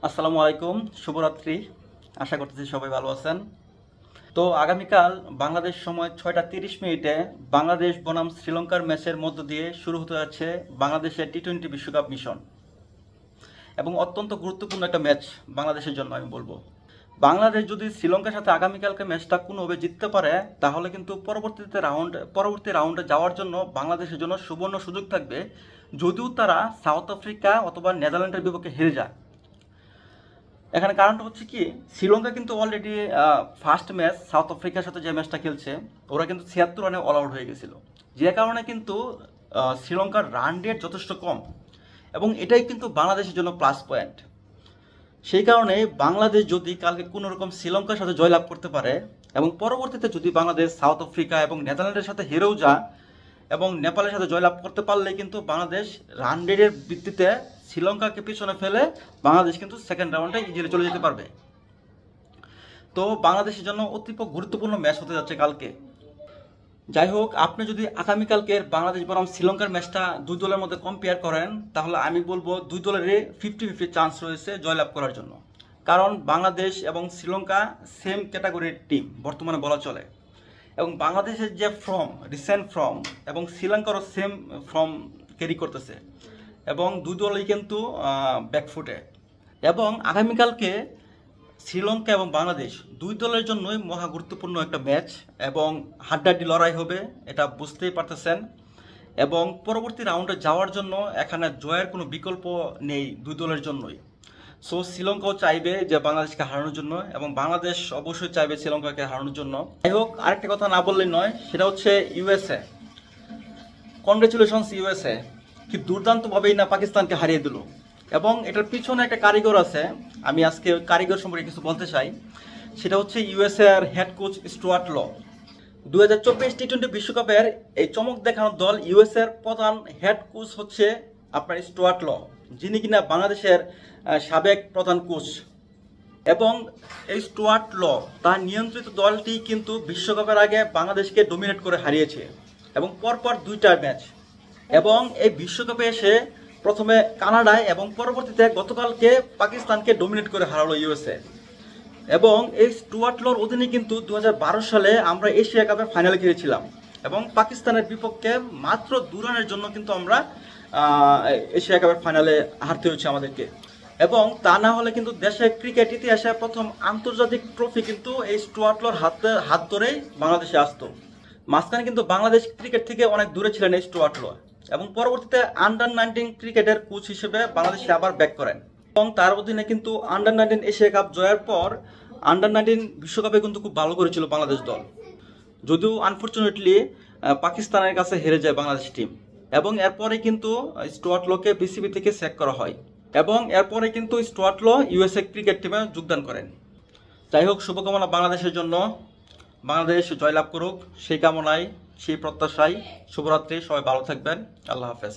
আসসালামু আলাইকুম, শুভরাত্রি। আশা করতেছি সবাই ভালো আছেন। তো আগামীকাল বাংলাদেশ সময় 6টা 30 মিনিটে বাংলাদেশ বনাম শ্রীলঙ্কার ম্যাচের মধ্য দিয়ে শুরু হতে যাচ্ছে বাংলাদেশের টি-20 বিশ্বকাপ মিশন, এবং অত্যন্ত গুরুত্বপূর্ণ একটা ম্যাচ বাংলাদেশের জন্য। আমি বলবো, বাংলাদেশ যদি শ্রীলঙ্কার সাথে আগামীকালকে ম্যাচটা কোনোভাবে জিততে পারে, তাহলে কিন্তু পরবর্তী রাউন্ডে যাওয়ার জন্য বাংলাদেশের জন্য সুবর্ণ সুযোগ থাকবে, যদিও তারা সাউথ আফ্রিকা অথবা নেদারল্যান্ডের বিপক্ষে হেরে যায়। এখানে কারণটা হচ্ছে কি, শ্রীলঙ্কা কিন্তু অলরেডি ফার্স্ট ম্যাচ সাউথ আফ্রিকার সাথে যে ম্যাচটা খেলছে, ওরা কিন্তু 76 রানে অল আউট হয়ে গেছিল, যে কারণে কিন্তু শ্রীলঙ্কার রান রেট যথেষ্ট কম, এবং এটাই কিন্তু বাংলাদেশের জন্য প্লাস পয়েন্ট। সেই কারণে বাংলাদেশ যদি কালকে কোনো রকম শ্রীলঙ্কার সাথে জয়লাভ করতে পারে, এবং পরবর্তীতে যদি বাংলাদেশ সাউথ আফ্রিকা এবং নেদারল্যান্ডের সাথে হেরেও যায় এবং নেপালের সাথে জয়লাভ করতে পারলে, কিন্তু বাংলাদেশ রান রেটের ভিত্তিতে শ্রীলঙ্কাকে পিছনে ফেলে বাংলাদেশ কিন্তু সেকেন্ড রাউন্ডে ইজিলি চলে যেতে পারবে। তো বাংলাদেশের জন্য অতি গুরুত্বপূর্ণ ম্যাচ হতে যাচ্ছে কালকে। যাই হোক, আপনি যদি আগামীকালকের বাংলাদেশ বনাম শ্রীলঙ্কার ম্যাচটা দুই দলের মধ্যে কম্পেয়ার করেন, তাহলে আমি বলবো দুই দলেরই 50-50 চান্স রয়েছে জয়লাভ করার জন্য। কারণ বাংলাদেশ এবং শ্রীলঙ্কা সেম ক্যাটাগরির টিম বর্তমানে বলা চলে, এবং বাংলাদেশের যে রিসেন্ট ফর্ম এবং শ্রীলঙ্কারও সেম ফর্ম ক্যারি করতেছে, এবং দুই দলই কিন্তু ব্যাকফুটে। এবং আগামীকালকে শ্রীলঙ্কা এবং বাংলাদেশ দুই দলের জন্যই মহা গুরুত্বপূর্ণ একটা ম্যাচ, এবং হাড্ডাহাড্ডি লড়াই হবে, এটা বুঝতেই পারতেছেন। এবং পরবর্তী রাউন্ডে যাওয়ার জন্য এখানে জয়ের কোনো বিকল্প নেই দুই দলের জন্যই। সো শ্রীলঙ্কাও চাইবে যে বাংলাদেশকে হারানোর জন্য, এবং বাংলাদেশ অবশ্যই চাইবে শ্রীলঙ্কাকে হারানোর জন্য। যাই হোক, আরেকটা কথা না বললেই নয়, সেটা হচ্ছে ইউএসএ। কনগ্রেচুলেশনস ইউএসএ, কি দুর্দান্তভাবেই না পাকিস্তানকে হারিয়ে দিল। এবং এটার পিছনে একটা কারিগর আছে, আমি আজকে ওই কারিগর সম্পর্কে কিছু বলতে চাই। সেটা হচ্ছে ইউএসএ এর হেড কোচ স্টুয়ার্ট ল। 2024 টি-20 বিশ্বকাপের এই চমক দেখানোর দল ইউএসএ এর প্রধান হেড কোচ হচ্ছে আপনার স্টুয়ার্ট ল, যিনি কিনা বাংলাদেশের সাবেক প্রধান কোচ। এবং এই স্টুয়ার্ট ল তার নিয়ন্ত্রিত দলটি কিন্তু বিশ্বকাপের আগে বাংলাদেশকে ডমিনেট করে হারিয়েছে, এবং পরপর দুইটা ম্যাচ। এবং এই বিশ্বকাপে এসে প্রথমে কানাডায় এবং পরবর্তীতে গতকালকে পাকিস্তানকে ডমিনেট করে হারালো ইউএসএ। এবং এই স্টুয়ার্ট লর অধীনে কিন্তু 2012 সালে আমরা এশিয়া কাপের ফাইনালে খেলেছিলাম, এবং পাকিস্তানের বিপক্ষে মাত্র 2 রানের জন্য কিন্তু আমরা এশিয়া কাপের ফাইনালে হারতে হয়েছে আমাদেরকে। এবং তা না হলে কিন্তু দেশের ক্রিকেট ইতিহাসে প্রথম আন্তর্জাতিক ট্রফি কিন্তু এই স্টুয়ার্ট লর হাত ধরেই বাংলাদেশে আসতো। মাঝখানে কিন্তু বাংলাদেশ ক্রিকেট থেকে অনেক দূরে ছিলেন এই স্টুয়ার্ট ল, এবং পরবর্তীতে আন্ডার-19 ক্রিকেটের কোচ হিসেবে বাংলাদেশে আবার ব্যাক করেন। এবং তার অধীনে কিন্তু আন্ডার-19 এশিয়া কাপ জয়ের পর আন্ডার-19 বিশ্বকাপে কিন্তু খুব ভালো করেছিল বাংলাদেশ দল, যদিও আনফরচুনেটলি পাকিস্তানের কাছে হেরে যায় বাংলাদেশ টিম। এবং এরপরে কিন্তু স্টুয়ার্ট লকে বিসিবি থেকে স্যাক করা হয়, এবং এরপরে কিন্তু স্টুয়ার্ট ল ইউএসএ ক্রিকেট টিমে যোগদান করেন। যাই হোক, শুভকামনা বাংলাদেশের জন্য, বাংলাদেশ জয়লাভ করুক সেই কামনায়, সেই প্রত্যাশায়। শুভরাত্রি, সবাই ভালো থাকবেন। আল্লাহ হাফেজ।